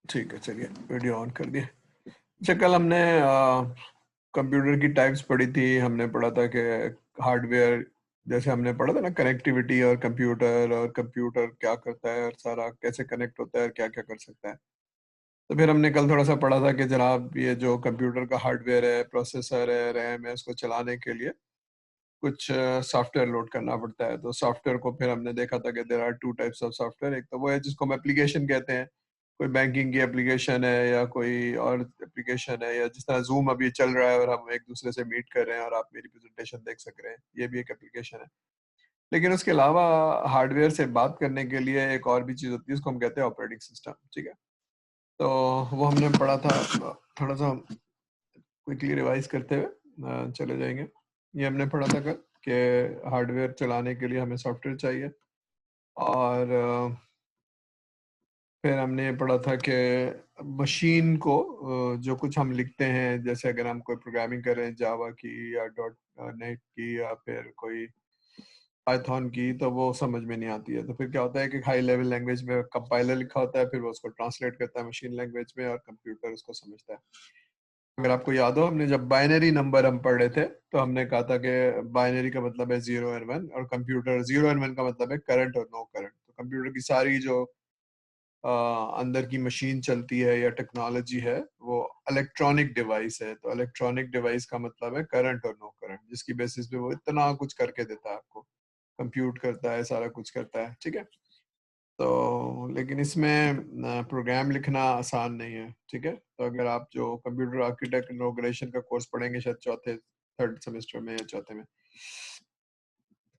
ठीक है, चलिए वीडियो ऑन कर दिया। अच्छा, कल हमने कंप्यूटर की टाइप्स पढ़ी थी। हमने पढ़ा था कि हार्डवेयर, जैसे हमने पढ़ा था ना, कनेक्टिविटी और कंप्यूटर क्या करता है और सारा कैसे कनेक्ट होता है और क्या क्या कर सकता है। तो फिर हमने कल थोड़ा सा पढ़ा था कि जनाब ये जो कंप्यूटर का हार्डवेयर है, प्रोसेसर है, रैम है, इसको चलाने के लिए कुछ सॉफ्टवेयर लोड करना पड़ता है। तो सॉफ्टवेयर को फिर हमने देखा था कि there are two types of software. एक तो वो है जिसको हम एप्लीकेशन कहते हैं, कोई बैंकिंग की एप्लीकेशन है या कोई और एप्लीकेशन है, या जिस तरह जूम अभी चल रहा है और हम एक दूसरे से मीट कर रहे हैं और आप मेरी प्रेजेंटेशन देख सक रहे हैं, ये भी एक एप्लीकेशन है। लेकिन उसके अलावा हार्डवेयर से बात करने के लिए एक और भी चीज़ होती है, उसको हम कहते हैं ऑपरेटिंग सिस्टम। ठीक है, तो वो हमने पढ़ा था। थोड़ा सा क्विकली रिवाइज करते हुए चले जाएंगे। ये हमने पढ़ा था कल कि हार्डवेयर चलाने के लिए हमें सॉफ्टवेयर चाहिए, और फिर हमने ये पढ़ा था कि मशीन को जो कुछ हम लिखते हैं, जैसे अगर हम कोई प्रोग्रामिंग कर रहे हैं जावा की या डॉट नेट की या फिर कोई पाइथन की, तो वो समझ में नहीं आती है। तो फिर क्या होता है कि हाई लेवल लैंग्वेज में कंपाइलर लिखा होता है, फिर वो उसको ट्रांसलेट करता है मशीन लैंग्वेज में और कंप्यूटर उसको समझता है। अगर आपको याद हो, हमने जब बाइनरी नंबर हम पढ़ रहे थे तो हमने कहा था कि बाइनरी का मतलब है 0 और 1, और कंप्यूटर 0 और 1 का मतलब है करंट और नो करंट। तो कंप्यूटर की सारी जो अंदर की मशीन चलती है या टेक्नोलॉजी है, वो इलेक्ट्रॉनिक डिवाइस है। तो इलेक्ट्रॉनिक डिवाइस का मतलब है करंट और नो करंट, जिसकी बेसिस पे वो इतना कुछ करके देता है आपको, कंप्यूट करता है, सारा कुछ करता है। ठीक है, तो लेकिन इसमें प्रोग्राम लिखना आसान नहीं है। ठीक है, तो अगर आप जो कंप्यूटर आर्किटेक्ट इनॉग्रेशन का कोर्स पढ़ेंगे शायद चौथे थर्ड सेमेस्टर में या चौथे में,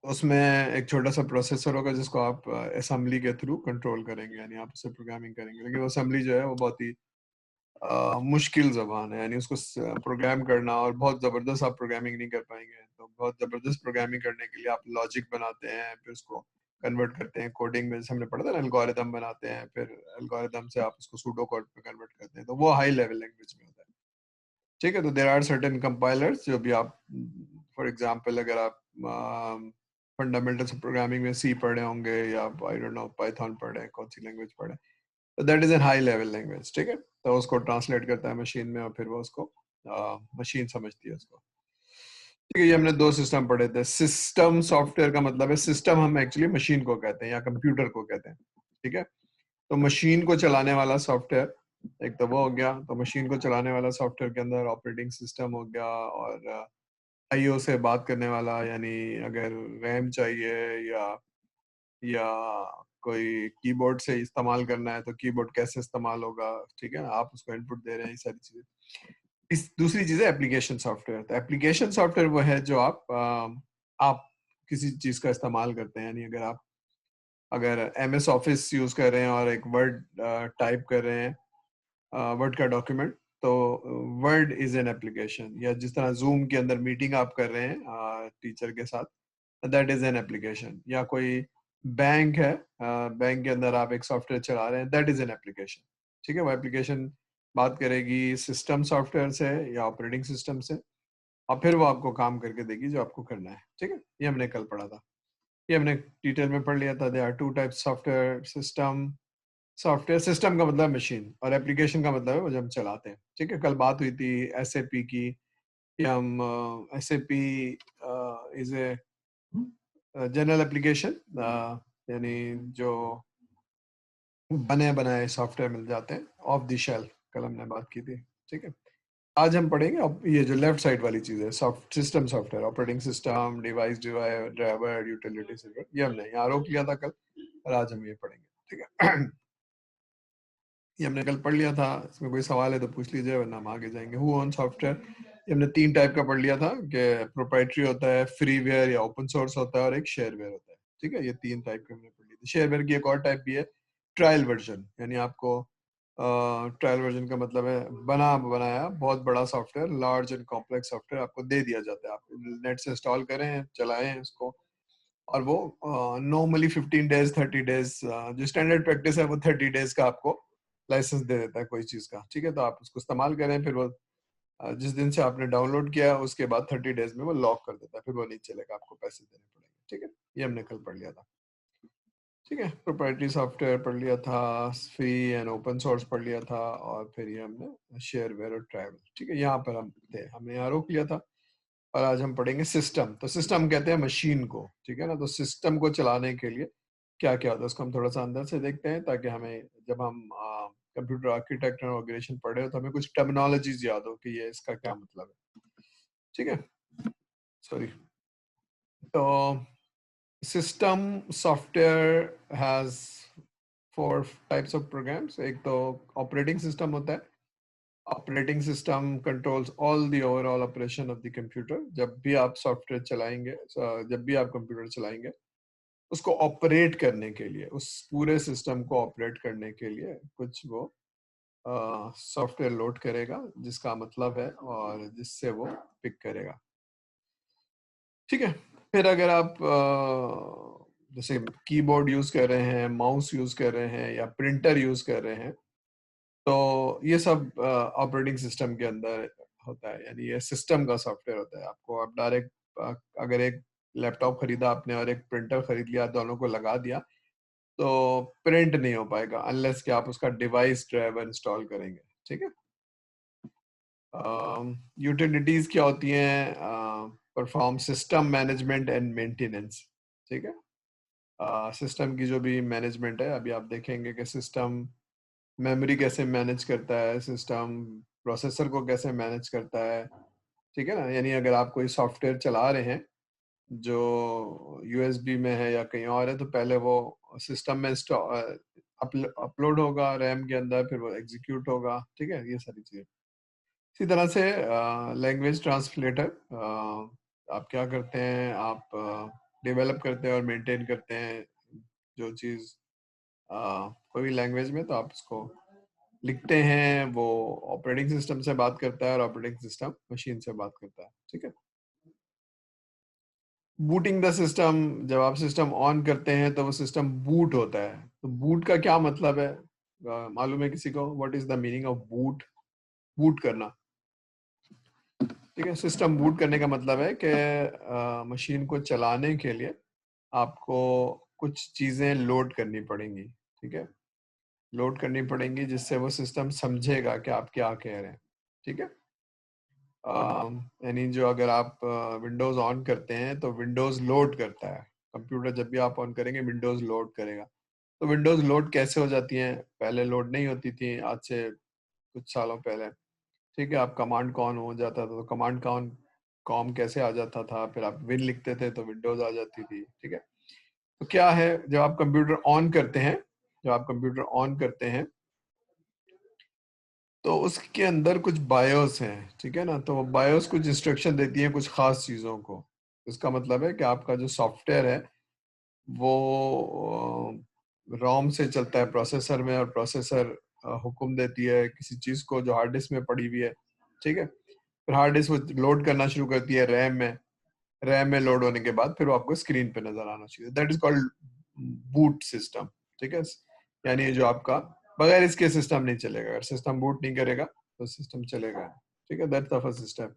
उसमें एक छोटा सा प्रोसेसर होगा जिसको आप असेंबली के थ्रू कंट्रोल करेंगे, यानी आप उससे प्रोग्रामिंग करेंगे। लेकिन वो असेंबली जो है वो बहुत ही मुश्किल जबान है, यानी उसको प्रोग्राम करना, और बहुत ज़बरदस्त आप प्रोग्रामिंग नहीं कर पाएंगे। तो बहुत ज़बरदस्त प्रोग्रामिंग करने के लिए आप लॉजिक बनाते हैं, फिर उसको कन्वर्ट करते हैं कोडिंग में, जैसे हमने पढ़ा था ना, एल्गोरिदम बनाते हैं, फिर एल्गोरिदम से आप उसको सूडो कोड में कन्वर्ट करते हैं। तो वो हाई लेवल लैंग्वेज में होता है। ठीक है, तो देर आर सर्टेन कंपाइलर्स जो भी आप, फॉर एग्जांपल अगर आप फंडामेंटल्स ऑफ प्रोग्रामिंग में सी पढ़े होंगे या आई डोंट नो पाइथन पढ़े, कौन सी लैंग्वेज पढ़े, तो that is an high level language. ठीक है, तो उसको ट्रांसलेट करता है मशीन में और फिर वो उसको मशीन समझती है उसको। ठीक है, ये हमने दो सिस्टम पढ़े थे। सिस्टम सॉफ्टवेयर का मतलब है, सिस्टम हम एक्चुअली मशीन को कहते हैं या कंप्यूटर को कहते हैं। ठीक है, तो मशीन को चलाने वाला सॉफ्टवेयर एक तो वो हो गया। तो मशीन को चलाने वाला सॉफ्टवेयर के अंदर ऑपरेटिंग सिस्टम हो गया, और आईओ से बात करने वाला, यानी अगर रैम चाहिए या कोई कीबोर्ड से इस्तेमाल करना है तो कीबोर्ड कैसे इस्तेमाल होगा। ठीक है ना, आप उसको इनपुट दे रहे हैं, ये सारी चीजें। इस दूसरी चीज है एप्लीकेशन सॉफ्टवेयर। तो एप्लीकेशन सॉफ्टवेयर वो है जो आप किसी चीज का इस्तेमाल करते हैं, यानी अगर एमएस ऑफिस यूज कर रहे हैं और एक वर्ड टाइप कर रहे हैं, वर्ड का डॉक्यूमेंट, तो वर्ड इज एन एप्लीकेशन। या जिस तरह जूम के अंदर मीटिंग आप कर रहे हैं टीचर के साथ, दैट इज एन एप्लीकेशन। या कोई बैंक है, बैंक के अंदर आप एक सॉफ्टवेयर चला रहे हैं, दैट इज एन एप्लीकेशन। ठीक है, वो एप्लीकेशन बात करेगी सिस्टम सॉफ्टवेयर से या ऑपरेटिंग सिस्टम से, और फिर वो आपको काम करके देगी जो आपको करना है। ठीक है, ये हमने कल पढ़ा था, ये हमने डिटेल में पढ़ लिया था। They are two types software system. Software system का मतलब मशीन, और एप्लीकेशन का मतलब है वो जो हम चलाते हैं। ठीक है, कल बात हुई थी एसएपी की, कि हम SAP is a general application, यानी जो बने बनाए सॉफ्टवेयर मिल जाते हैं ऑफ द शेल्फ, कल हमने बात की थी। ठीक है, आज हम पढ़ेंगे अब ये जो लेफ्ट साइड वाली चीज है, system software, operating system, device driver, utility server. ये हमने यहाँ रोक लिया था कल, और आज हम ये पढ़ेंगे। ठीक है, ये हमने कल पढ़ लिया था। इसमें कोई सवाल है तो पूछ लीजिए, वरना हम आगे जाएंगे। हु ओन सॉफ्टवेयर, ये हमने तीन टाइप का पढ़ लिया था, कि प्रोप्राइटरी होता है, फ्रीवेयर या ओपन सोर्स होता है, और एक शेयरवेयर होता है। ठीक है, ये तीन टाइप के हमने पढ़ लिए थे। शेयरवेयर की एक और टाइप भी है, ट्रायल वर्जन, यानी आपको ट्रायल वर्जन का मतलब है बना बनाया बहुत बड़ा software, large and complex software आपको दे दिया जाता है, आप नेट से इंस्टॉल करें, चलाएं उसको, और वो नॉर्मली 15 डेज 30 डेज, जो स्टैंडर्ड प्रैक्टिस है वो 30 डेज का आपको लाइसेंस दे देता है कोई चीज का। ठीक है, तो आप उसको इस्तेमाल करें, फिर वो जिस दिन से आपने डाउनलोड किया उसके बाद 30 डेज में वो लॉक कर देता है, फिर वो नहीं चलेगा, आपको पैसे देने पड़ेंगे। ठीक है, ये हमने कल पढ़ लिया था। ठीक है। प्रोप्राइटरी सॉफ्टवेयर पढ़ लिया था, फ्री एंड ओपन सोर्स पढ़ लिया था, और फिर ये हमने शेयरवेयर और ट्रैवल। ठीक है, यहाँ पर हम थे, हमने यहाँ रोक लिया था। और आज हम पढ़ेंगे सिस्टम। तो सिस्टम कहते हैं मशीन को, ठीक है ना। तो सिस्टम को चलाने के लिए क्या क्या होता है उसको हम थोड़ा सा अंदर से देखते हैं, ताकि हमें जब हम कंप्यूटर आर्किटेक्चर और ऑर्गेनाइजेशन पढ़े हो तो हमें कुछ टर्मिनोलॉजीज याद हो कि ये इसका क्या मतलब है। ठीक है, सॉरी। तो system software has 4 types of programs. एक तो ऑपरेटिंग सिस्टम होता है। Operating system controls all the overall operation of the computer. जब भी आप सॉफ्टवेयर चलाएंगे, जब भी आप कंप्यूटर चलाएंगे, उसको ऑपरेट करने के लिए, उस पूरे सिस्टम को ऑपरेट करने के लिए कुछ वो सॉफ्टवेयर लोड करेगा, जिसका मतलब है, और जिससे वो पिक करेगा। ठीक है। फिर अगर आप जैसे कीबोर्ड यूज कर रहे हैं, माउस यूज कर रहे हैं, या प्रिंटर यूज कर रहे हैं, तो ये सब ऑपरेटिंग सिस्टम के अंदर होता है। यानी ये सिस्टम का सॉफ्टवेयर होता है। आपको आप डायरेक्ट अगर एक लैपटॉप खरीदा आपने और एक प्रिंटर खरीद लिया, दोनों को लगा दिया, तो प्रिंट नहीं हो पाएगा अनलेस कि आप उसका डिवाइस ड्राइवर इंस्टॉल करेंगे। ठीक है। यूटिलिटीज क्या होती हैं? Perform system management and maintenance. ठीक है। सिस्टम की जो भी मैनेजमेंट है, अभी आप देखेंगे कि सिस्टम मेमोरी कैसे मैनेज करता है, सिस्टम प्रोसेसर को कैसे मैनेज करता है। ठीक है ना। यानी अगर आप कोई सॉफ्टवेयर चला रहे हैं जो यूएसबी में है या कहीं और है, तो पहले वो सिस्टम में अपलोड होगा रैम के अंदर, फिर वो एग्जीक्यूट होगा। ठीक है, ये सारी चीजें। इसी तरह से लैंग्वेज ट्रांसलेटर, आप क्या करते हैं, आप डेवलप करते हैं और मेंटेन करते हैं जो चीज़ कोई भी लैंग्वेज में, तो आप उसको लिखते हैं। वो ऑपरेटिंग सिस्टम से बात करता है और ऑपरेटिंग सिस्टम मशीन से बात करता है। ठीक है। बूटिंग द सिस्टम, जब आप सिस्टम ऑन करते हैं तो वो सिस्टम बूट होता है। तो बूट का क्या मतलब है? मालूम है किसी को? What is the meaning of boot? Boot करना। ठीक है। सिस्टम बूट करने का मतलब है कि मशीन को चलाने के लिए आपको कुछ चीजें लोड करनी पड़ेंगी। ठीक है, लोड करनी पड़ेंगी जिससे वो सिस्टम समझेगा कि आप क्या कह रहे हैं। ठीक है। यानी जो अगर आप विंडोज ऑन करते हैं तो विंडोज लोड करता है। कंप्यूटर जब भी आप ऑन करेंगे विंडोज लोड करेगा। तो विंडोज लोड कैसे हो जाती हैं? पहले लोड नहीं होती थी, आज से कुछ सालों पहले। ठीक है। आप कमांड कॉन हो जाता था, तो कमांड कॉन कॉम कैसे आ जाता था, फिर आप विन लिखते थे तो विंडोज आ जाती थी। ठीक है। तो क्या है, जब आप कंप्यूटर ऑन करते हैं, जब आप कंप्यूटर ऑन करते हैं तो उसके अंदर कुछ बायोस हैं। ठीक है ना। तो वो बायोस कुछ इंस्ट्रक्शन देती है कुछ खास चीजों को। इसका मतलब है कि आपका जो सॉफ्टवेयर है वो रोम से चलता है प्रोसेसर में, और प्रोसेसर हुक्म देती है किसी चीज को जो हार्ड डिस्क में पड़ी हुई है। ठीक है। फिर हार्ड डिस्क वो लोड करना शुरू करती है रैम में। रैम में लोड होने के बाद फिर वो आपको स्क्रीन पे नजर आना चाहिए। That is called boot system. ठीक है। यानी जो आपका बगैर इसके सिस्टम नहीं चलेगा। अगर सिस्टम बूट नहीं करेगा तो सिस्टम चलेगा। ठीक है, दैट्स द फर्स्ट सिस्टम।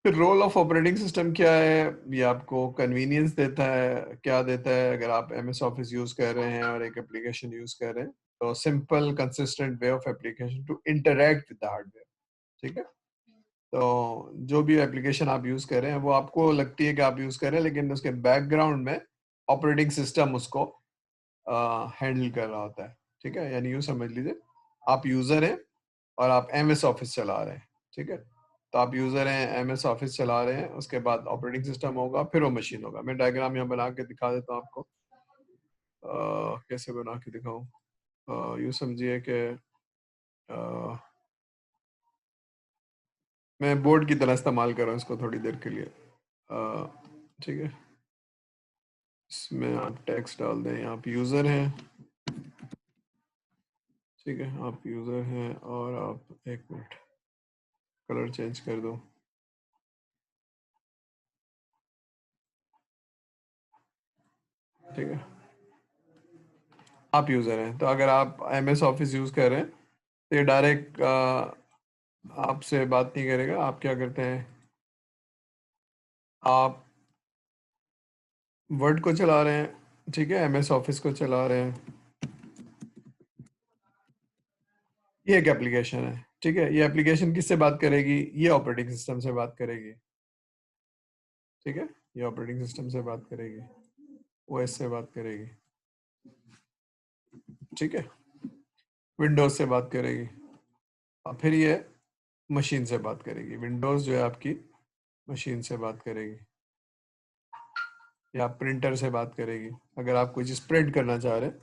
फिर रोल ऑफ ऑपरेटिंग सिस्टम क्या है? ये आपको कन्वीनियंस देता है। क्या देता है? अगर आप एमएस ऑफिस यूज कर रहे हैं और एक एप्लीकेशन यूज कर रहे हैं, तो simple consistent way of application to interact with the hardware. ठीक है। तो जो भी एप्लीकेशन आप यूज कर रहे हैं वो आपको लगती है कि आप यूज कर रहे हैं, लेकिन उसके बैकग्राउंड में ऑपरेटिंग सिस्टम उसको हैंडल कर रहा होता है। ठीक है। यानी यूं समझ लीजिए आप यूजर हैं और आप एमएस ऑफिस चला रहे हैं। ठीक है। तो आप यूजर हैं, एमएस ऑफिस चला रहे हैं, उसके बाद ऑपरेटिंग सिस्टम होगा, फिर वो मशीन होगा। मैं डायग्राम यहाँ बना के दिखा देता हूँ आपको। कैसे बना के दिखाऊं? यूं समझिए कि मैं बोर्ड की तरह इस्तेमाल कर रहा हूँ इसको थोड़ी देर के लिए। ठीक है। इसमें आप टेक्स्ट डाल दें, आप यूज़र हैं। ठीक है, आप यूज़र हैं और आप एक मिनट कलर चेंज कर दो। ठीक है, आप यूज़र हैं। तो अगर आप एमएस ऑफिस यूज़ कर रहे हैं तो ये डायरेक्ट आपसे बात नहीं करेगा। आप क्या करते हैं, आप वर्ड को चला रहे हैं ठीक है, MS ऑफिस को चला रहे हैं, ये एक एप्लीकेशन है। ठीक है, ये एप्लीकेशन किससे बात करेगी? ये ऑपरेटिंग सिस्टम से बात करेगी। ठीक है, ये ऑपरेटिंग सिस्टम से बात करेगी, OS से बात करेगी। ठीक है, विंडोज से बात करेगी, और फिर ये मशीन से बात करेगी। विंडोज जो है आपकी मशीन से बात करेगी, या प्रिंटर से बात करेगी अगर आप कोई चीज प्रिंट करना चाह रहे हैं।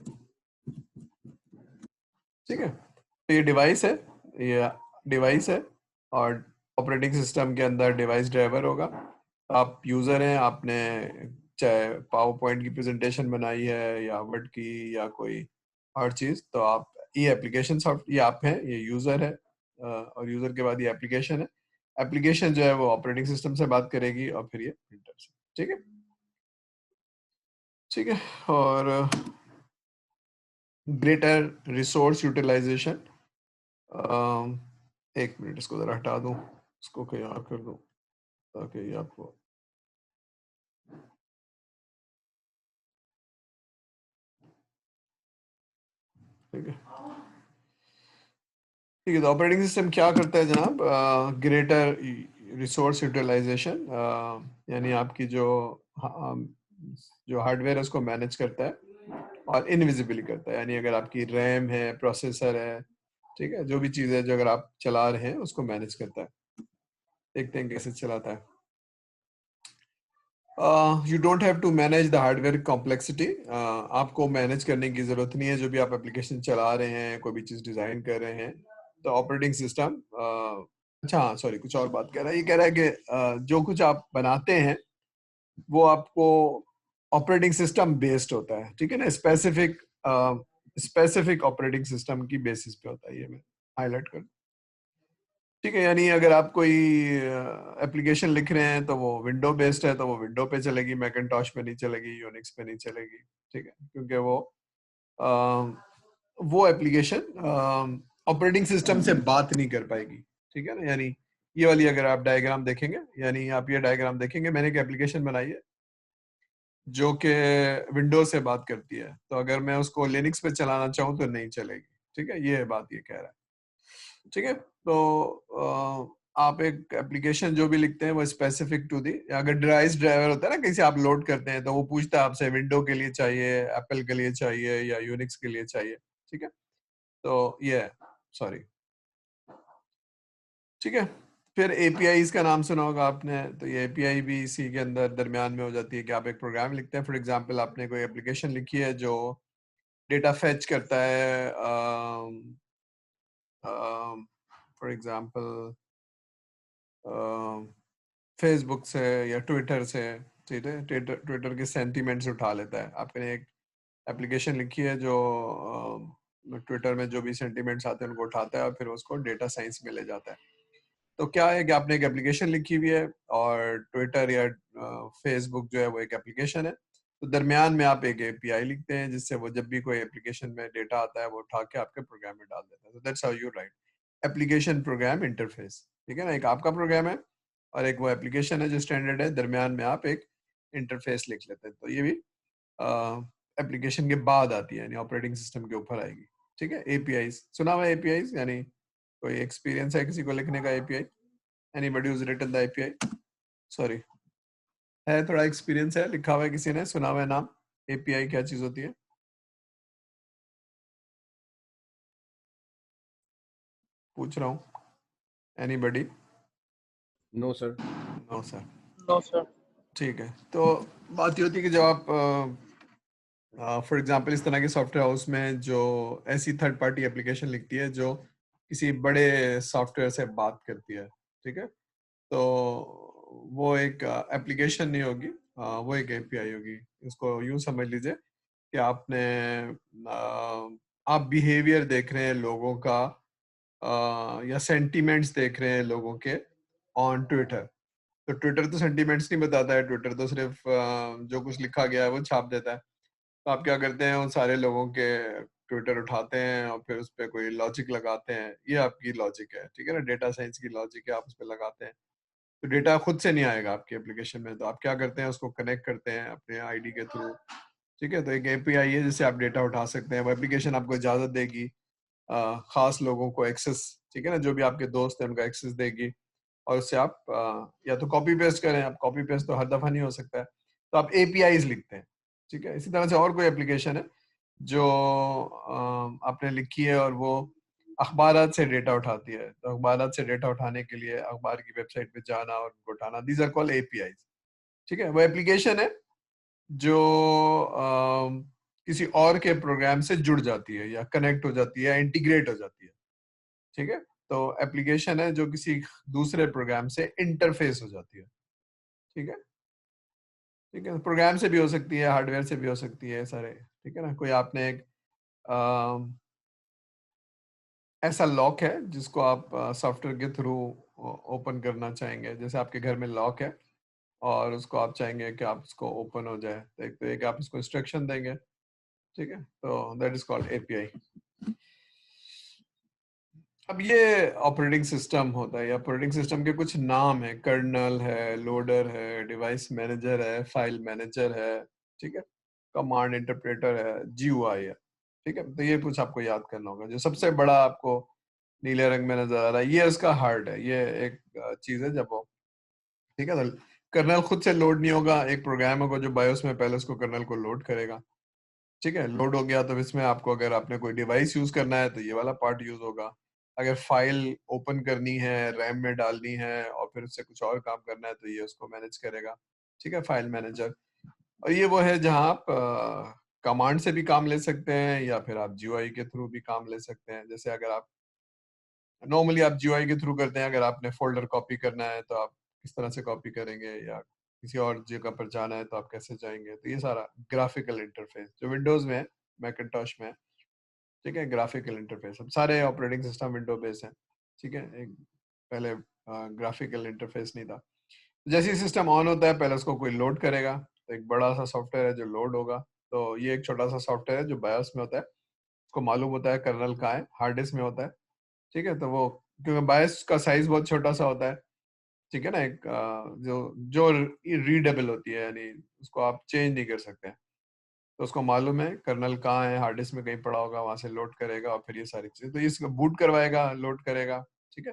ठीक है, तो ये डिवाइस है, ये डिवाइस है, और ऑपरेटिंग सिस्टम के अंदर डिवाइस ड्राइवर होगा। आप यूजर हैं, आपने चाहे पावर पॉइंट की प्रेजेंटेशन बनाई है या वर्ड की या कोई हर चीज, तो आप ये एप्लीकेशन सॉफ्ट, ये आप हैं, ये यूजर है, और यूजर के बाद ये एप्लीकेशन है। एप्लीकेशन जो है वो ऑपरेटिंग सिस्टम से बात करेगी, और फिर ये प्रिंटर से। ठीक है, ठीक है। और ग्रेटर रिसोर्स यूटिलाइजेशन, एक मिनट इसको जरा हटा दूं, इसको कहीं और कर दूं ताकि ये आपको, ठीक है, ठीक है। तो ऑपरेटिंग सिस्टम क्या करता है जनाब? ग्रेटर रिसोर्स यूटिलाइजेशन, यानी आपकी जो हार्डवेयर है उसको मैनेज करता है, और इनविजिबली करता है। यानी अगर आपकी रैम है, प्रोसेसर है, ठीक है, जो भी चीज़ है जो अगर आप चला रहे हैं उसको मैनेज करता है। देखते हैं कैसे चलाता है। You don't have to manage the hardware complexity, आपको मैनेज करने की जरूरत नहीं है। जो भी आप एप्लीकेशन चला रहे हैं, कोई भी चीज डिजाइन कर रहे हैं, तो ऑपरेटिंग सिस्टम, अच्छा हाँ सॉरी, कुछ और बात कह रहा है। ये कह रहा है कि जो कुछ आप बनाते हैं वो आपको ऑपरेटिंग सिस्टम बेस्ड होता है। ठीक है ना, स्पेसिफिक स्पेसिफिक ऑपरेटिंग सिस्टम की बेसिस पे होता है। ये मैं हाईलाइट कर, ठीक है। यानी अगर आप कोई एप्लीकेशन लिख रहे हैं तो वो विंडो बेस्ड है, तो वो विंडो पे चलेगी, मैकिन्टॉश पे नहीं चलेगी, यूनिक्स पे नहीं चलेगी। ठीक है, क्योंकि वो एप्लीकेशन ऑपरेटिंग सिस्टम से बात नहीं कर पाएगी। ठीक है ना, यानी ये वाली अगर आप डायग्राम देखेंगे, यानी आप ये डायग्राम देखेंगे, मैंने एक एप्लीकेशन बनाई है जो कि विंडोज से बात करती है, तो अगर मैं उसको लिनक्स पे चलाना चाहूँ तो नहीं चलेगी। ठीक है, ये बात ये कह रहा है। ठीक है, तो आप एक एप्लीकेशन जो भी लिखते हैं वो स्पेसिफिक टू दी, अगर डिवाइस ड्राइवर होता है ना, कहीं से आप लोड करते हैं तो वो पूछता है आपसे विंडो के लिए चाहिए, एप्पल के लिए चाहिए, या यूनिक्स के लिए चाहिए। ठीक है, तो ये है, सॉरी। ठीक है, फिर एपीआईज का नाम सुना होगा आपने, तो ये एपीआई भी इसी के अंदर दरमियान में हो जाती है कि आप एक प्रोग्राम लिखते हैं। फॉर एग्जांपल आपने कोई एप्लीकेशन लिखी है जो डेटा फेच करता है, फॉर एग्जांपल फेसबुक से या ट्विटर से। ठीक है, ट्विटर ट्विटर के सेंटीमेंट्स उठा लेता है। आपने एक एप्लीकेशन लिखी है जो ट्विटर में जो भी सेंटीमेंट्स आते हैं उनको उठाता है और फिर उसको डेटा साइंस में ले जाता है। तो क्या है कि आपने एक एप्लीकेशन लिखी हुई है, और ट्विटर या फेसबुक जो है वो एक एप्लीकेशन है, तो दरमियान में आप एक एपीआई लिखते हैं जिससे वो जब भी कोई एप्लीकेशन में डेटा आता है वो उठा के आपके प्रोग्राम में डाल देता है। तो that's how you right application program interface. ठीक है ना, एक आपका प्रोग्राम है और एक वो एप्लीकेशन है जो स्टैंडर्ड है, दरमियान में आप एक इंटरफेस लिख लेते हैं। तो ये भी एप्लीकेशन के बाद आती है, यानी ऑपरेटिंग सिस्टम के ऊपर आएगी। ठीक है, एपीआई सुना हुआ एपीआई, यानी कोई एक्सपीरियंस है किसी को लिखने का API? Anybody who's written the API? Sorry, है थोड़ा एक्सपीरियंस है, लिखा हुआ है किसी ने, सुना हुआ है नाम? एपीआई क्या चीज होती है? पूछ रहा हूँ, anybody? No sir. No sir. No sir. ठीक है, तो बात ये होती है कि जब आप फॉर एग्जांपल इस तरह के सॉफ्टवेयर हाउस में जो ऐसी थर्ड पार्टी एप्लीकेशन लिखती है जो किसी बड़े सॉफ्टवेयर से बात करती है, ठीक है, तो वो एक एप्लीकेशन नहीं होगी, वो एक एपीआई होगी। इसको यूं समझ लीजिए कि आप बिहेवियर देख रहे हैं लोगों का, या सेंटीमेंट्स देख रहे हैं लोगों के ऑन ट्विटर। तो ट्विटर तो सेंटीमेंट्स नहीं बताता है, ट्विटर तो सिर्फ जो कुछ लिखा गया है वो छाप देता है। तो आप क्या करते हैं, उन सारे लोगों के ट्विटर उठाते हैं और फिर उस पर कोई लॉजिक लगाते हैं। ये आपकी लॉजिक है, ठीक है ना, डेटा साइंस की लॉजिक है, आप उस पर लगाते हैं। तो डेटा खुद से नहीं आएगा आपके एप्लीकेशन में, तो आप क्या करते हैं, उसको कनेक्ट करते हैं अपने आईडी के थ्रू। ठीक है, तो एक एपीआई है जिससे आप डेटा उठा सकते हैं। वो एप्लीकेशन आपको इजाजत देगी खास लोगों को एक्सेस, ठीक है ना, जो भी आपके दोस्त हैं उनका एक्सेस देगी, और उससे आप या तो कॉपी पेस्ट करें। आप कॉपी पेस्ट तो हर दफा नहीं हो सकता है, तो आप एपीआईज लिखते हैं। ठीक है, इसी तरह से और कोई एप्लीकेशन है जो आपने लिखी है और वो अखबारात से डेटा उठाती है, तो अखबारात से डेटा उठाने के लिए अखबार की वेबसाइट पे जाना और उनको उठाना, दीज आर कॉल्ड एपीआईज। ठीक है, वो एप्लीकेशन है जो किसी और के प्रोग्राम से जुड़ जाती है या कनेक्ट हो जाती है या इंटीग्रेट हो जाती है। ठीक है, तो एप्लीकेशन है जो किसी दूसरे प्रोग्राम से इंटरफेस हो जाती है। ठीक है, ठीक है, प्रोग्राम से भी हो सकती है, हार्डवेयर से भी हो सकती है, सारे। ठीक है ना, कोई आपने एक ऐसा लॉक है जिसको आप सॉफ्टवेयर के थ्रू ओपन करना चाहेंगे, जैसे आपके घर में लॉक है और उसको आप चाहेंगे कि आप उसको ओपन हो जाए, तो एक आप उसको इंस्ट्रक्शन देंगे। ठीक है, तो दैट इज कॉल्ड एपीआई। अब ये ऑपरेटिंग सिस्टम होता है, ऑपरेटिंग सिस्टम के कुछ नाम है, कर्नल है, लोडर है, डिवाइस मैनेजर है, फाइल मैनेजर है, ठीक है, कमांड इंटरप्रेटर है, जीयूआई है। ठीक है, तो ये कुछ आपको याद करना होगा। जो सबसे बड़ा आपको नीले रंग में नजर आ रहा है, ये उसका हार्ट है, ये एक चीज है। जब वो, ठीक है, तो कर्नल खुद से लोड नहीं होगा, एक प्रोग्राम होगा जो बायोस में पहले उसको कर्नल को लोड करेगा। ठीक है, लोड हो गया तो इसमें आपको, अगर आपने कोई डिवाइस यूज करना है तो ये वाला पार्ट यूज होगा। अगर फाइल ओपन करनी है, रैम में डालनी है और फिर उससे कुछ और काम करना है तो ये उसको मैनेज करेगा। ठीक है, फाइल मैनेजर। और ये वो है जहां आप कमांड से भी काम ले सकते हैं या फिर आप जीयूआई के थ्रू भी काम ले सकते हैं। जैसे अगर आप नॉर्मली आप जीयूआई के थ्रू करते हैं, अगर आपने फोल्डर कॉपी करना है तो आप किस तरह से कॉपी करेंगे, या किसी और जगह पर जाना है तो आप कैसे जाएंगे, तो ये सारा ग्राफिकल इंटरफेस जो विंडोज में है, मैकिन्टॉश में है। ठीक है, ग्राफिकल इंटरफेस। अब सारे ऑपरेटिंग सिस्टम विंडो बेस्ड हैं। ठीक है, एक पहले ग्राफिकल इंटरफेस नहीं था। जैसे ही सिस्टम ऑन होता है पहले उसको कोई लोड करेगा, तो एक बड़ा सा सॉफ्टवेयर है जो लोड होगा। तो ये एक छोटा सा सॉफ्टवेयर है जो बायोस में होता है, उसको मालूम होता है कर्नल कहाँ है, हार्ड डिस्क में होता है। ठीक है, तो वो, क्योंकि बायोस का साइज बहुत छोटा सा होता है, ठीक है ना, एक जो जो रीडेबल होती है, यानी उसको आप चेंज नहीं कर सकते। तो उसको मालूम है कर्नल कहाँ है, हार्ड डिस्क में कहीं पड़ा होगा, वहां से लोड करेगा और फिर ये सारी चीजें, तो इसको बूट करवाएगा, लोड करेगा। ठीक है,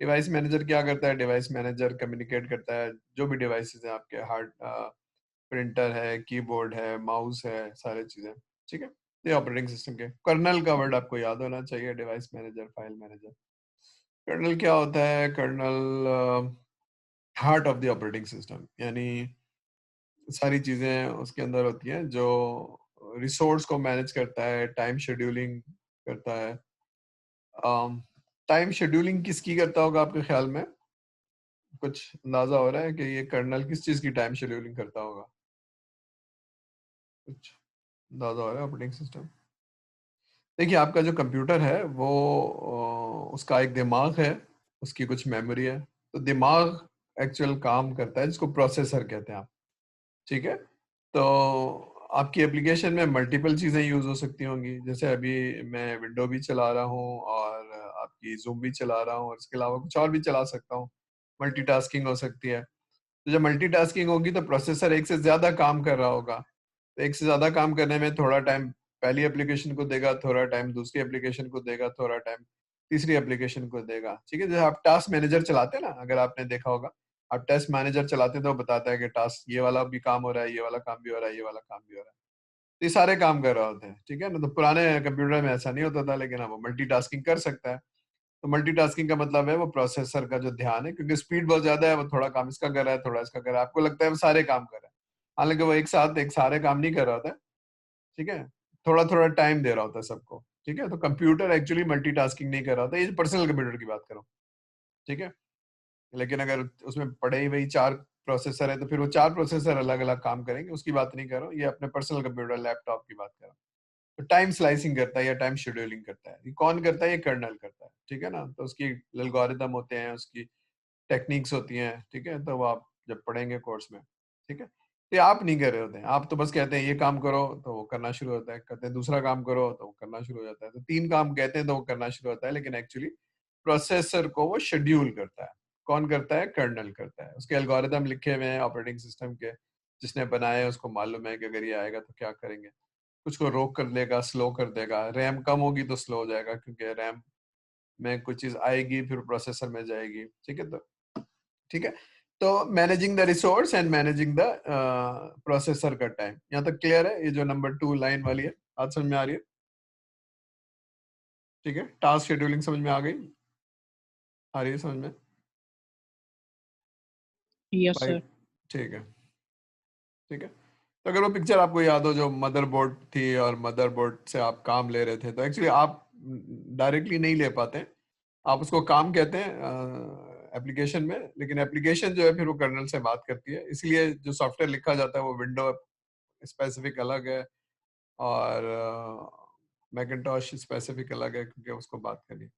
डिवाइस मैनेजर क्या करता है, डिवाइस मैनेजर कम्युनिकेट करता है जो भी डिवाइसेस हैं आपके, हार्ड प्रिंटर है, कीबोर्ड है, माउस है, सारी चीजें। ठीक है, ये ऑपरेटिंग सिस्टम के कर्नल का वर्ड आपको याद होना चाहिए, device manager, file manager. Kernel क्या होता है, kernel heart of the operating system, यानी सारी चीजें उसके अंदर होती हैं जो रिसोर्स को मैनेज करता है, टाइम शेड्यूलिंग करता है। टाइम शेड्यूलिंग किसकी करता होगा आपके ख्याल में? कुछ अंदाजा हो रहा है कि ये कर्नल किस चीज की टाइम शेड्यूलिंग करता होगा? कुछ अंदाजा हो रहा है? ऑपरेटिंग सिस्टम, देखिए आपका जो कंप्यूटर है वो उसका एक दिमाग है, उसकी कुछ मेमोरी है। तो दिमाग एक्चुअल काम करता है जिसको प्रोसेसर कहते हैं आप। ठीक है, तो आपकी एप्लीकेशन में मल्टीपल चीजें यूज हो सकती होंगी, जैसे अभी मैं विंडो भी चला रहा हूँ और आपकी जूम भी चला रहा हूँ और इसके अलावा कुछ और भी चला सकता हूँ। मल्टीटास्किंग हो सकती है। तो जब मल्टीटास्किंग होगी तो प्रोसेसर एक से ज्यादा काम कर रहा होगा, तो एक से ज्यादा काम करने में थोड़ा टाइम पहली एप्लीकेशन को देगा, थोड़ा टाइम दूसरी एप्लीकेशन को देगा, थोड़ा टाइम तीसरी एप्लीकेशन को देगा। ठीक है, जैसे आप टास्क मैनेजर चलाते हैं ना, अगर आपने देखा होगा, आप टास्क मैनेजर चलाते हैं तो वो बताता है कि टास्क ये वाला भी काम हो रहा है, ये वाला काम भी हो रहा है, ये वाला काम भी हो रहा है, तो ये सारे काम कर रहे होते हैं। ठीक है ना, तो पुराने कंप्यूटर में ऐसा नहीं होता था, लेकिन अब वो मल्टीटास्किंग कर सकता है। तो मल्टीटास्किंग का मतलब है वो प्रोसेसर का जो ध्यान है, क्योंकि स्पीड बहुत ज्यादा है, वो थोड़ा काम इसका कर रहा है, थोड़ा इसका कर रहा है, आपको लगता है वो सारे काम कर रहा है, हालांकि वो एक साथ एक सारे काम नहीं कर रहा होता है। ठीक है, थोड़ा थोड़ा टाइम दे रहा होता है सबको। ठीक है, तो कंप्यूटर एक्चुअली मल्टीटास्किंग नहीं कर रहा होता, ये पर्सनल कंप्यूटर की बात करो। ठीक है, लेकिन अगर उसमें पड़े ही वही चार प्रोसेसर है तो फिर वो चार प्रोसेसर अलग अलग काम करेंगे, उसकी बात नहीं कर रहा हूँ, ये अपने पर्सनल कंप्यूटर लैपटॉप की बात कर रहा हूँ। तो टाइम स्लाइसिंग करता है या टाइम शेड्यूलिंग करता है, ये कौन करता है? ये कर्नल करता है। ठीक है ना, तो उसकी एल्गोरिथम होते हैं, उसकी टेक्निक्स होती हैं। ठीक है, तो वो आप जब पढ़ेंगे कोर्स में। ठीक है, ये आप नहीं कर रहे होते हैं, आप तो बस कहते हैं ये काम करो तो वो करना शुरू होता है, कहते हैं दूसरा काम करो तो वो करना शुरू हो जाता है, तो तीन काम कहते हैं तो वो करना शुरू होता है, लेकिन एक्चुअली प्रोसेसर को वो शेड्यूल करता है। कौन करता है? कर्नल करता है। उसके एल्गोरिथम लिखे हुए हैं ऑपरेटिंग सिस्टम के, जिसने बनाया है उसको मालूम है कि अगर ये आएगा तो क्या करेंगे। कुछ को रोक कर देगा, स्लो कर देगा। रैम कम होगी तो स्लो हो जाएगा, क्योंकि रैम में कुछ चीज आएगी फिर प्रोसेसर में जाएगी। ठीक है, तो ठीक है। तो managing the resource and managing the processor का टाइम, यहाँ तक क्लियर है? ये जो नंबर 2 लाइन वाली है, आज समझ में आ रही है? ठीक है, टास्क शेड्यूलिंग समझ में आ गई? आ रही है समझ में? यस भाई सर। ठीक है, ठीक है। तो अगर वो पिक्चर आपको याद हो जो मदरबोर्ड थी और मदरबोर्ड से आप काम ले रहे थे, तो एक्चुअली आप डायरेक्टली नहीं ले पाते, आप उसको काम कहते हैं एप्लीकेशन में, लेकिन एप्लीकेशन जो है फिर वो कर्नल से बात करती है। इसलिए जो सॉफ्टवेयर लिखा जाता है वो विंडो स्पेसिफिक अलग है और मैकिन्टॉश स्पेसिफिक अलग है, क्योंकि उसको बात करनी है।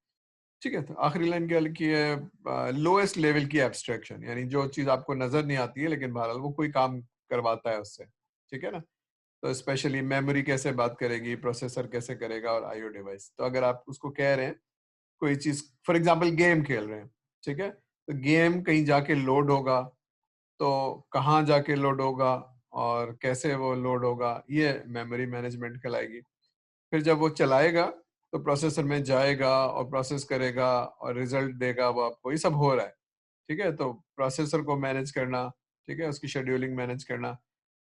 ठीक है, तो आखिरी लाइन क्या लिखी है? लोएस्ट लेवल की एब्स्ट्रैक्शन, यानी जो चीज आपको नजर नहीं आती है लेकिन बहरहाल वो कोई काम करवाता है उससे। ठीक है ना? तो स्पेशली मेमोरी कैसे बात करेगी, प्रोसेसर कैसे करेगा, और आईओ डिवाइस। तो अगर आप उसको कह रहे हैं कोई चीज, फॉर एग्जांपल गेम खेल रहे हैं, ठीक है, तो गेम कहीं जाके लोड होगा, तो कहाँ जाके लोड होगा और कैसे वो लोड होगा, ये मेमोरी मैनेजमेंट कहलाएगी। फिर जब वो चलाएगा तो प्रोसेसर में जाएगा और प्रोसेस करेगा और रिजल्ट देगा वो आपको, ये सब हो रहा है। ठीक है, तो प्रोसेसर को मैनेज करना, ठीक है, उसकी शेड्यूलिंग मैनेज करना।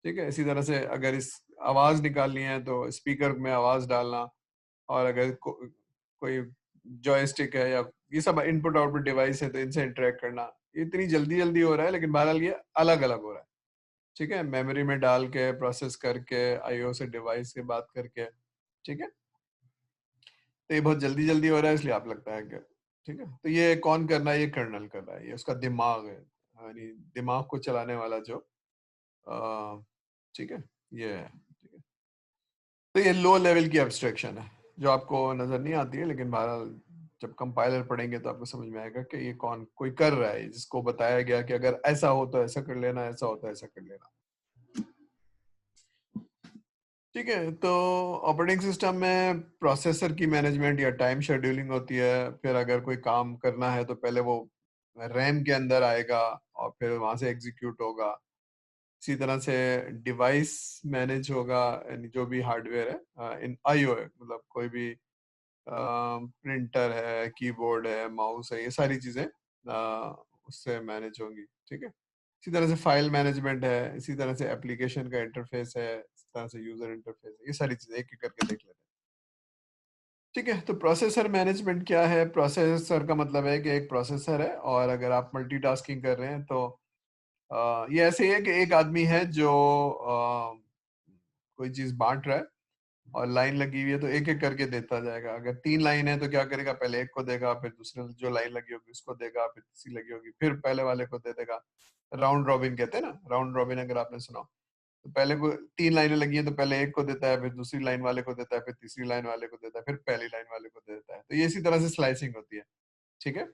ठीक है, इसी तरह से अगर इस आवाज निकालनी है तो स्पीकर में आवाज डालना, और अगर कोई जॉयस्टिक है या ये सब इनपुट आउटपुट डिवाइस है तो इनसे इंटरेक्ट करना। ये इतनी जल्दी जल्दी हो रहा है, लेकिन बहरहाल ये अलग अलग हो रहा है। ठीक है, मेमोरी में डाल के प्रोसेस करके आईओ से डिवाइस से बात करके। ठीक है, तो ये बहुत जल्दी जल्दी हो रहा है, इसलिए आप लगता है कि ठीक है। तो ये कौन कर रहा है? ये कर्नल कर रहा है, ये उसका दिमाग है, यानी दिमाग को चलाने वाला जो ठीक है, ये है। ठीक है, तो ये लो लेवल की एब्स्ट्रैक्शन है जो आपको नजर नहीं आती है, लेकिन बहरहाल जब कंपाइलर पढ़ेंगे तो आपको समझ में आएगा कि ये कौन कोई कर रहा है, जिसको बताया गया कि अगर ऐसा हो तो ऐसा कर लेना, ऐसा हो तो ऐसा कर लेना। ठीक है, तो ऑपरेटिंग सिस्टम में प्रोसेसर की मैनेजमेंट या टाइम शेड्यूलिंग होती है। फिर अगर कोई काम करना है तो पहले वो रैम के अंदर आएगा और फिर वहां से एग्जीक्यूट होगा। इसी तरह से डिवाइस मैनेज होगा, यानी जो भी हार्डवेयर है इन आईओ है, मतलब कोई भी प्रिंटर है, कीबोर्ड है, माउस है, ये सारी चीजें उससे मैनेज होंगी। ठीक है, इसी तरह से फाइल मैनेजमेंट है, इसी तरह से एप्लीकेशन का इंटरफेस है, इसी तरह से यूजर इंटरफेस है, ये सारी चीजें एक एक करके देख लेते हैं। ठीक है, तो प्रोसेसर मैनेजमेंट क्या है? प्रोसेसर का मतलब है कि एक प्रोसेसर है, और अगर आप मल्टीटास्किंग कर रहे हैं तो ये ऐसे ही है कि एक आदमी है जो कोई चीज बांट रहा है और लाइन लगी हुई है, तो एक एक करके देता जाएगा। अगर 3 लाइन है तो क्या करेगा? पहले एक को देगा, फिर दूसरे जो लाइन लगी होगी उसको देगा, फिर तीसरी लगी होगी फिर पहले वाले को दे देगा। राउंड रॉबिन कहते हैं ना, राउंड रॉबिन अगर आपने सुना हो। तो पहले को 3 लाइनें लगी हैं तो पहले एक को देता है, फिर दूसरी लाइन वाले को देता है, फिर तीसरी लाइन वाले को देता है, फिर पहली लाइन वाले को देता है। तो ये इसी तरह से स्लाइसिंग होती है। ठीक है,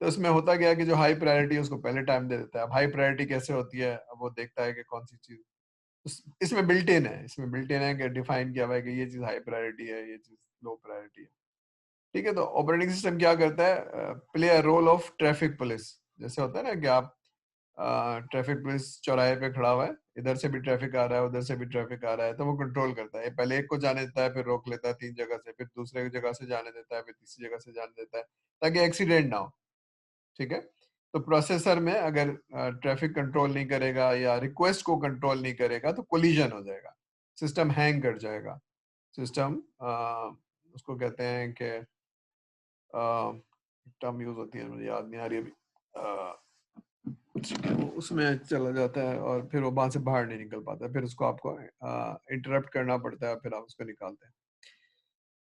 तो उसमें होता क्या है कि जो हाई प्रायोरिटी है उसको पहले टाइम दे देता है। अब हाई प्रायोरिटी कैसे होती है? अब वो देखता है कि कौन सी चीज इसमें बिल्ट इन है, इसमें बिल्ट इन है कि डिफाइन किया हुआ है कि ये चीज हाई प्रायोरिटी है, ये चीज लो प्रायोरिटी है। ठीक है, तो ऑपरेटिंग सिस्टम क्या करता है? Play a role of traffic police. जैसे होता है ना कि आप ट्रैफिक पुलिस चौराहे पे खड़ा हुआ है, इधर से भी ट्रैफिक आ रहा है, उधर से भी ट्रैफिक आ रहा है, तो वो कंट्रोल करता है। पहले एक को जाने देता है, फिर रोक लेता है 3 जगह से, फिर दूसरे जगह से जाने देता है, फिर तीसरी जगह से जाने देता है, ताकि एक्सीडेंट ना हो। ठीक है, तो प्रोसेसर में अगर ट्रैफिक कंट्रोल नहीं करेगा या रिक्वेस्ट को कंट्रोल नहीं करेगा तो कोलिजन हो जाएगा, सिस्टम हैंग कर जाएगा। सिस्टम उसको कहते हैं कि टर्म यूज होती है, मुझे याद नहीं आ रही अभी। वो उसमें चला जाता है और फिर वो वहां से बाहर नहीं निकल पाता, फिर उसको आपको इंटरप्ट करना पड़ता है, फिर आप उसको निकालते हैं।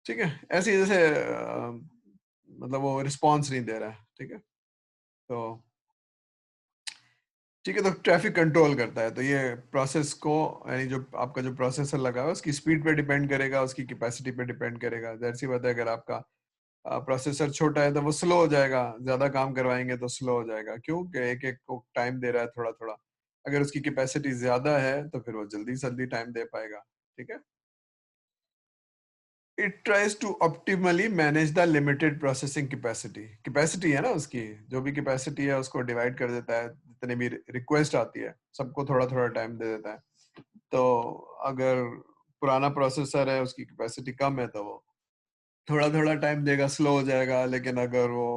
ठीक है, ऐसे ही जैसे मतलब वो रिस्पॉन्स नहीं दे रहा है। ठीक है, तो ठीक है, तो ट्रैफिक कंट्रोल करता है। तो ये प्रोसेस को, यानी जो आपका जो प्रोसेसर लगा है उसकी स्पीड पे डिपेंड करेगा, उसकी कैपेसिटी पे डिपेंड करेगा। जाहिर सी बात है, अगर आपका प्रोसेसर छोटा है तो वो स्लो हो जाएगा, ज्यादा काम करवाएंगे तो स्लो हो जाएगा। क्यों? कि एक एक को टाइम दे रहा है थोड़ा थोड़ा। अगर उसकी कैपेसिटी ज्यादा है तो फिर वो जल्दी जल्दी टाइम दे पाएगा। ठीक है, it tries to optimally manage the limited processing capacity. Capacity है ना उसकी, जो भी कैपेसिटी है उसको डिवाइड कर देता है, जितने भी रिक्वेस्ट आती है सबको थोड़ा थोड़ा टाइम दे देता है। तो अगर पुराना प्रोसेसर है, उसकी कैपेसिटी कम है, तो वो थोड़ा थोड़ा टाइम देगा, स्लो हो जाएगा। लेकिन अगर वो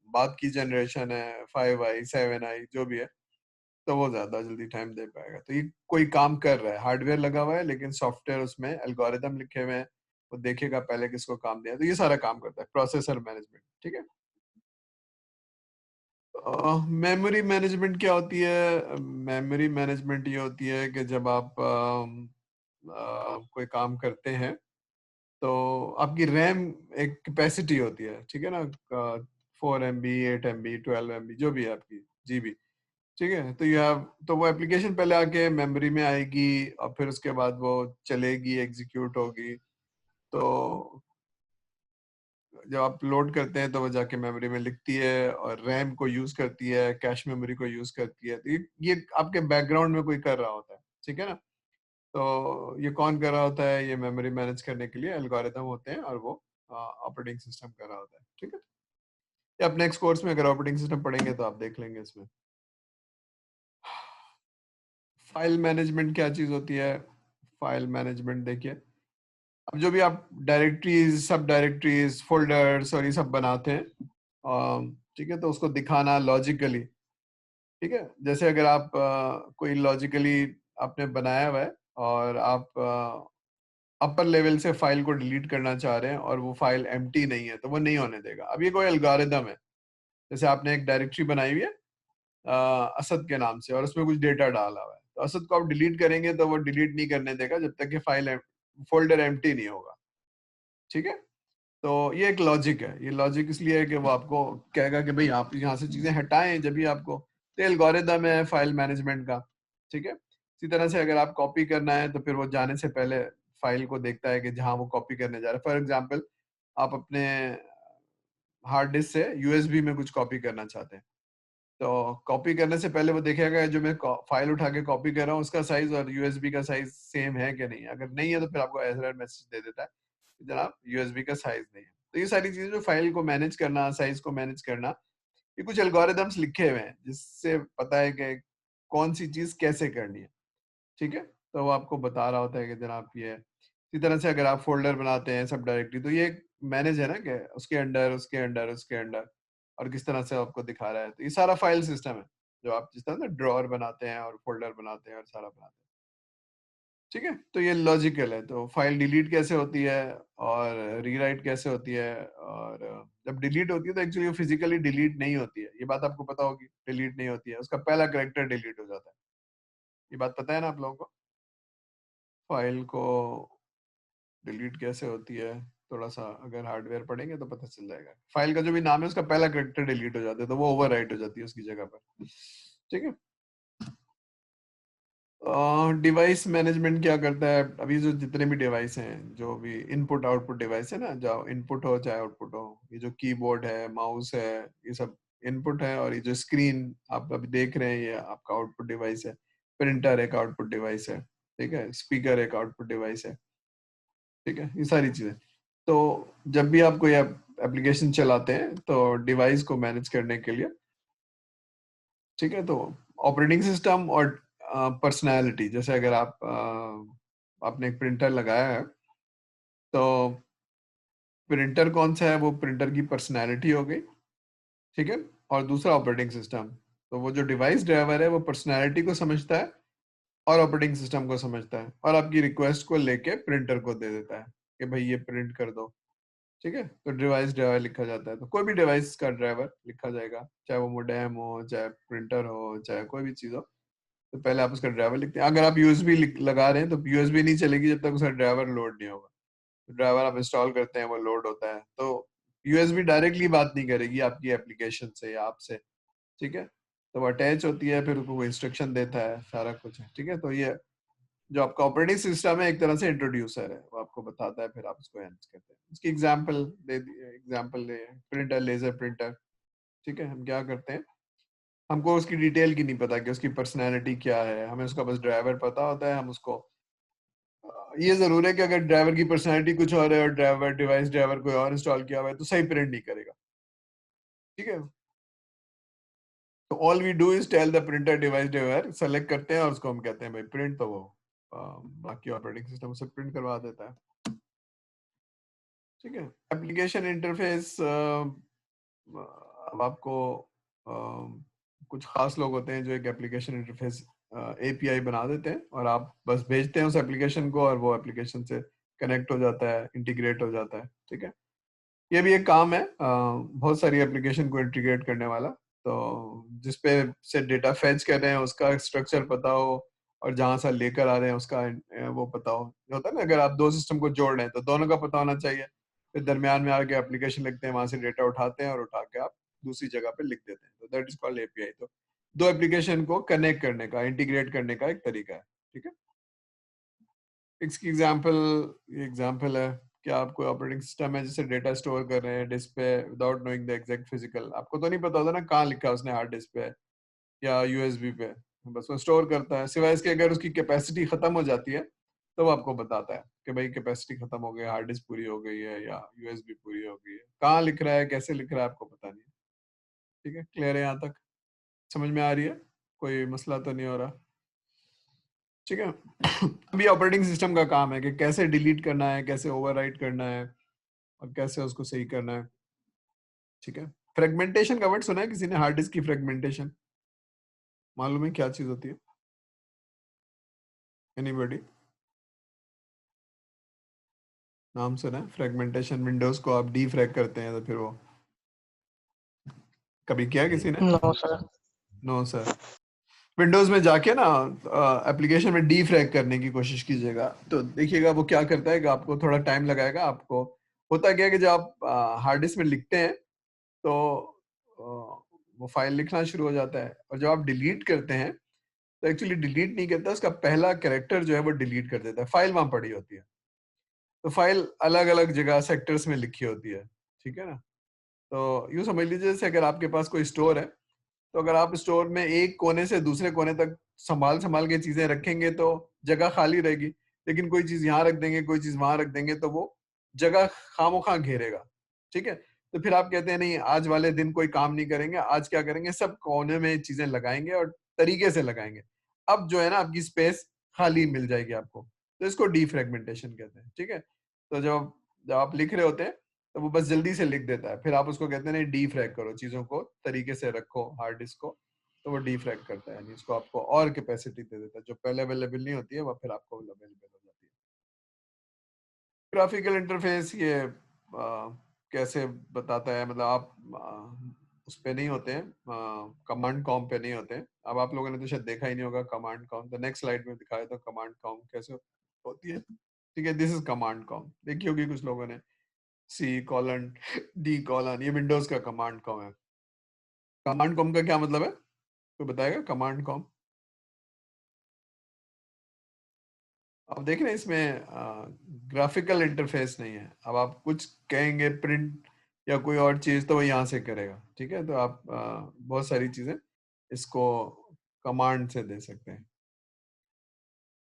बाद की जनरेशन है 5i 7i जो भी है, तो वो ज्यादा जल्दी टाइम दे पाएगा। तो ये कोई काम कर रहा है, हार्डवेयर लगा हुआ है, लेकिन सॉफ्टवेयर उसमें एल्गोरिदम लिखे हुए हैं, वो देखेगा पहले किसको काम दिया। तो ये सारा काम करता है प्रोसेसर मैनेजमेंट। ठीक है। मेमोरी मैनेजमेंट क्या होती है? मेमोरी मैनेजमेंट ये होती है कि जब आप कोई काम करते हैं, तो आपकी रैम एक कैपेसिटी होती है, ठीक है ना? 4 MB, 8 MB, 12 MB जो भी है आपकी जीबी, ठीक है। तो तो वो एप्लीकेशन पहले आके मेमोरी में आएगी और फिर उसके बाद वो चलेगी, एग्जीक्यूट होगी। तो जब आप लोड करते हैं तो वो जाके मेमोरी में लिखती है और रैम को यूज करती है, कैश मेमोरी को यूज करती है। तो ये आपके बैकग्राउंड में कोई कर रहा होता है, ठीक है ना? तो ये कौन कर रहा होता है? ये मेमोरी मैनेज करने के लिए एल्गोरिदम होते हैं, और वो ऑपरेटिंग सिस्टम कर रहा होता है। ठीक है। ये आप नेक्स्ट कोर्स में अगर ऑपरेटिंग सिस्टम पढ़ेंगे तो आप देख लेंगे इसमें। फाइल मैनेजमेंट क्या चीज होती है? फाइल मैनेजमेंट देखिए, अब जो भी आप डायरेक्टरीज, सब डायरेक्टरीज, फोल्डर्स और ये सब बनाते हैं, ठीक है, तो उसको दिखाना लॉजिकली, ठीक है। जैसे अगर आप कोई लॉजिकली आपने बनाया हुआ है और आप अपर लेवल से फाइल को डिलीट करना चाह रहे हैं और वो फाइल एम्प्टी नहीं है, तो वो नहीं होने देगा। अब ये कोई एल्गोरिदम है। जैसे आपने एक डायरेक्टरी बनाई हुई है असद के नाम से, और उसमें कुछ डेटा डाला हुआ है, तो असद को आप डिलीट करेंगे तो वो डिलीट नहीं करने देगा जब तक कि फाइल फोल्डर एम्प्टी नहीं होगा। ठीक है। तो ये एक लॉजिक है। ये लॉजिक इसलिए है कि वो आपको कहेगा कि भाई आप यहाँ से चीजें हटाएं जब भी आपको। तो एल्गोरिदम है फाइल मैनेजमेंट का। ठीक है। इसी तरह से अगर आप कॉपी करना है तो फिर वो जाने से पहले फाइल को देखता है कि जहां वो कॉपी करने जा रहा है। फॉर एग्जाम्पल, आप अपने हार्ड डिस्क से यूएसबी में कुछ कॉपी करना चाहते हैं, तो कॉपी करने से पहले वो देखेगा जो मैं फाइल उठा के कॉपी कर रहा हूँ उसका साइज और यूएसबी का साइज सेम है कि नहीं। अगर नहीं है तो फिर आपको एरर मैसेज दे देता है कि जनाब यूएसबी का साइज नहीं है। तो ये सारी चीजें, जो फाइल को मैनेज करना, साइज को मैनेज करना, ये कुछ एल्गोरिदम्स लिखे हुए हैं जिससे पता है कि कौन सी चीज कैसे करनी है। ठीक है। तो वो आपको बता रहा होता है कि जनाब ये। इसी तरह से अगर आप फोल्डर बनाते हैं, सब डायरेक्टरी, तो ये मैनेज है ना कि उसके अंडर, उसके अंडर, उसके अंडर, और किस तरह से आपको दिखा रहा है। तो ये सारा फाइल सिस्टम है, जो आप जिस तरह से ड्रॉअर बनाते हैं और फोल्डर बनाते हैं और सारा बनाते हैं। ठीक है। तो ये लॉजिकल है। तो फाइल डिलीट कैसे होती है और रीराइट कैसे होती है, और जब डिलीट होती है तो एक्चुअली फिजिकली डिलीट नहीं होती है, ये बात आपको पता होगी। डिलीट नहीं होती है, उसका पहला कैरेक्टर डिलीट हो जाता है। ये बात पता है ना आप लोगों को? फाइल को डिलीट कैसे होती है, थोड़ा सा अगर हार्डवेयर पढ़ेंगे तो पता चल जाएगा। फाइल का जो भी नाम है उसका पहला कैरेक्टर डिलीट हो जाता है, तो वो ओवरराइट हो जाती है उसकी जगह पर। ठीक है। डिवाइस मैनेजमेंट क्या करता है? अभी जो जितने भी डिवाइस हैं, जो भी इनपुट आउटपुट डिवाइस है ना, जो इनपुट हो चाहे आउटपुट हो, ये जो कीबोर्ड है, माउस है, ये सब इनपुट है। और ये जो स्क्रीन आप अभी देख रहे हैं, ये आपका आउटपुट डिवाइस है। प्रिंटर एक आउटपुट डिवाइस है, ठीक है। स्पीकर एक आउटपुट डिवाइस है, ठीक है। ये सारी चीजें। तो जब भी आप कोई एप्लीकेशन चलाते हैं तो डिवाइस को मैनेज करने के लिए, ठीक है, तो ऑपरेटिंग सिस्टम और पर्सनालिटी, जैसे अगर आपने एक प्रिंटर लगाया है, तो प्रिंटर कौन सा है? वो प्रिंटर की पर्सनालिटी हो गई, ठीक है। और दूसरा ऑपरेटिंग सिस्टम। तो वो जो डिवाइस ड्राइवर है वो पर्सनालिटी को समझता है और ऑपरेटिंग सिस्टम को समझता है, और आपकी रिक्वेस्ट को लेके प्रिंटर को दे देता है कि भाई ये प्रिंट कर दो। ठीक है। तो डिवाइस ड्राइवर लिखा जाता है। तो कोई भी डिवाइस का ड्राइवर लिखा जाएगा, चाहे वो मोडेम हो, चाहे प्रिंटर हो, चाहे कोई भी चीज हो। तो पहले आप उसका ड्राइवर लिखते हैं। अगर आप यूएसबी लगा रहे हैं तो यूएसबी नहीं चलेगी जब तक उसका ड्राइवर लोड नहीं होगा। तो ड्राइवर आप इंस्टॉल करते हैं, वो लोड होता है, तो यूएसबी डायरेक्टली बात नहीं करेगी आपकी एप्लीकेशन से या आपसे। ठीक है। तो वो अटैच होती है, फिर वो इंस्ट्रक्शन देता है, सारा कुछ है। ठीक है। तो ये जो आपका ऑपरेटिंग सिस्टम है एक तरह से इंट्रोड्यूसर है, वो आपको बताता है, फिर आप उसको हैंडल करते हैं। उसकी एग्जांपल दे दिए, एग्जांपल दे, प्रिंटर, लेजर प्रिंटर। ठीक है। हम क्या करते हैं, हमको उसकी डिटेल की नहीं पता कि उसकी पर्सनैलिटी क्या है, हमें उसका बस ड्राइवर पता होता है। हम उसको ये जरूर है कि अगर ड्राइवर की पर्सनैलिटी कुछ और है और ड्राइवर डिवाइस ड्राइवर कोई और इंस्टॉल किया हुआ है तो सही प्रिंट नहीं करेगा। ठीक है। तो all we do is tell the printer device driver, select करते हैं और उसको हम कहते हैं भाई प्रिंट, तो वो बाकी ऑपरेटिंग सिस्टम उसे प्रिंट करवा देता है। ठीक है। एप्लीकेशन इंटरफेस, अब आपको कुछ खास लोग होते हैं जो एक एप्लीकेशन इंटरफेस एपीआई बना देते हैं और आप बस भेजते हैं उस एप्लीकेशन को और वो एप्लीकेशन से कनेक्ट हो जाता है, इंटीग्रेट हो जाता है। ठीक है, ये भी एक काम है बहुत सारी एप्लीकेशन को इंटीग्रेट करने वाला। तो जिसपे से डेटा फेच कर रहे हैं उसका स्ट्रक्चर पता हो और जहां से लेकर आ रहे हैं उसका वो पता हो। जो होता है ना, अगर आप दो सिस्टम को जोड़ रहे हैं तो दोनों का पता होना चाहिए। फिर दरमियान में आके एप्लीकेशन लिखते हैं, वहां से डेटा उठाते हैं और उठा के आप दूसरी जगह पे लिख देते हैं, तो दैट इज कॉल्ड एपीआई। तो दो एप्लीकेशन को कनेक्ट करने का, इंटीग्रेट करने का एक तरीका है। ठीक है, इसकी एग्जाम्पल है कि आप कोई ऑपरेटिंग सिस्टम है जिससे डेटा स्टोर कर रहे हैं डिस्क पे without knowing the exact physical, आपको तो नहीं पता होता ना कहाँ लिखा है उसने हार्ड डिस्क पे या यूएसबी पे, बस वो स्टोर करता है। सिवाय इसके अगर उसकी कैपेसिटी खत्म हो जाती है तो वो आपको बताता है कि भाई कैपेसिटी खत्म हो गई, हार्ड डिस्क पूरी हो गई है या यूएसबी पूरी हो गई है। कहाँ लिख रहा है, कैसे लिख रहा है, आपको पता नहीं है। ठीक है, क्लियर है? यहाँ तक समझ में आ रही है? कोई मसला तो नहीं हो रहा? ठीक है। अभी ऑपरेटिंग सिस्टम का काम है कि कैसे डिलीट करना है, कैसे ओवरराइट करना है और कैसे उसको सही करना है। ठीक है, फ्रेगमेंटेशन का वर्ड सुना है किसी ने? हार्ड डिस्क की फ्रेगमेंटेशन मालूम है क्या चीज होती है? एनीबॉडी नाम सुना है? फ्रेगमेंटेशन, विंडोज को आप डीफ्रैग करते हैं तो फिर वो कभी किया किसी ने? No sir. No sir. Windows में जाके ना एप्लीकेशन में डीफ्रैग करने की कोशिश कीजिएगा तो देखिएगा वो क्या करता है कि आपको थोड़ा टाइम लगाएगा। आपको होता क्या है कि जब आप हार्ड डिस्क में लिखते हैं तो वो फाइल लिखना शुरू हो जाता है, और जब आप डिलीट करते हैं तो एक्चुअली डिलीट नहीं करता, उसका पहला कैरेक्टर जो है वो डिलीट कर देता है। फाइल वहां पड़ी होती है, तो फाइल अलग अलग जगह सेक्टर्स में लिखी होती है। ठीक है ना, तो यूं समझ लीजिए जैसे अगर आपके पास कोई स्टोर है, तो अगर आप स्टोर में एक कोने से दूसरे कोने तक संभाल संभाल के चीजें रखेंगे तो जगह खाली रहेगी, लेकिन कोई चीज यहाँ रख देंगे, कोई चीज वहां रख देंगे तो वो जगह खामोखा घेरेगा। ठीक है, तो फिर आप कहते हैं नहीं आज वाले दिन कोई काम नहीं करेंगे, आज क्या करेंगे, सब कोने में चीजें लगाएंगे और तरीके से लगाएंगे। अब जो है ना आपकी स्पेस खाली मिल जाएगी आपको, तो इसको डीफ्रेगमेंटेशन कहते हैं। ठीक है, तो जब जब आप लिख रहे होते हैं तो वो बस जल्दी से लिख देता है, फिर आप उसको कहते हैं नहीं डीफ्रैग करो, चीजों को तरीके से रखो हार्ड डिस्क को, तो वो डीफ्रैग करता है, यानी इसको आपको और कैपेसिटी दे देता है जो पहले अवेलेबल नहीं होती है, वो फिर आपको अवेलेबल हो जाती है। ग्राफिकल इंटरफेस ये कैसे बताता है, मतलब आप उस पे नहीं होते हैं, कमांड कॉम पे नहीं होते हैं। अब आप लोगों ने तो शायद देखा ही नहीं होगा कमांड कॉम, तो नेक्स्ट स्लाइड में दिखाया था कमांड कॉम कैसे होती है। ठीक है, दिस इज कमांड कॉम, देखी होगी कुछ लोगों ने, C:D:, ये विंडोज का कमांड कॉम है। कमांड कॉम का क्या मतलब है, कोई बताएगा? कमांड कॉम अब देख रहे हैं इसमें ग्राफिकल इंटरफेस नहीं है। अब आप कुछ कहेंगे प्रिंट या कोई और चीज तो वो यहाँ से करेगा। ठीक है, तो आप बहुत सारी चीजें इसको कमांड से दे सकते हैं।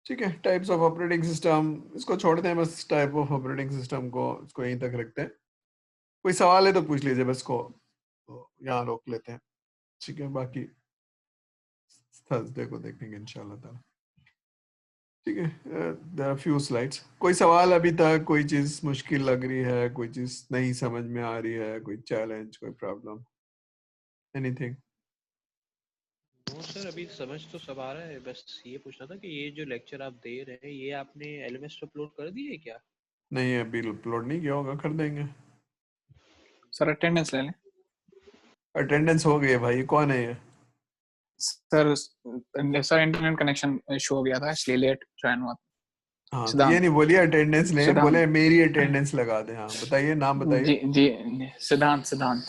ठीक है, टाइप्स ऑफ ऑपरेटिंग सिस्टम इसको छोड़ते हैं, बस टाइप ऑफ ऑपरेटिंग सिस्टम को इसको यहीं तक रखते हैं। कोई सवाल है तो पूछ लीजिए, बस को तो यहाँ रोक लेते हैं। ठीक है, बाकी थर्सडे को देखेंगे इंशाल्लाह ताला। ठीक है, देयर आर फ्यू स्लाइड्स। कोई सवाल अभी तक, कोई चीज मुश्किल लग रही है, कोई चीज नहीं समझ में आ रही है, कोई चैलेंज, कोई प्रॉब्लम, एनीथिंग? नो सर, अभी समझ तो सब आ रहा है, बस ये पूछना था कि ये जो लेक्चर आप दे रहे हैं ये आपने एलएमएस पे अपलोड कर दिए है क्या? नहीं अभी अपलोड नहीं किया होगा, कर देंगे। सर अटेंडेंस ले लें। अटेंडेंस हो गई है भाई, कौन है ये? Sir sir internet connection issue हो गया था इसलिए लेट ज्वाइन हुआ। हाँ तो ये सिद्धांत। नहीं बोलिए अटेंडेंस लें, सिद्धांत बोले मेरी अटेंडेंस लगा दे। हाँ बताइए, नाम बताइए। जी जी सिद्धांत सिद्धांत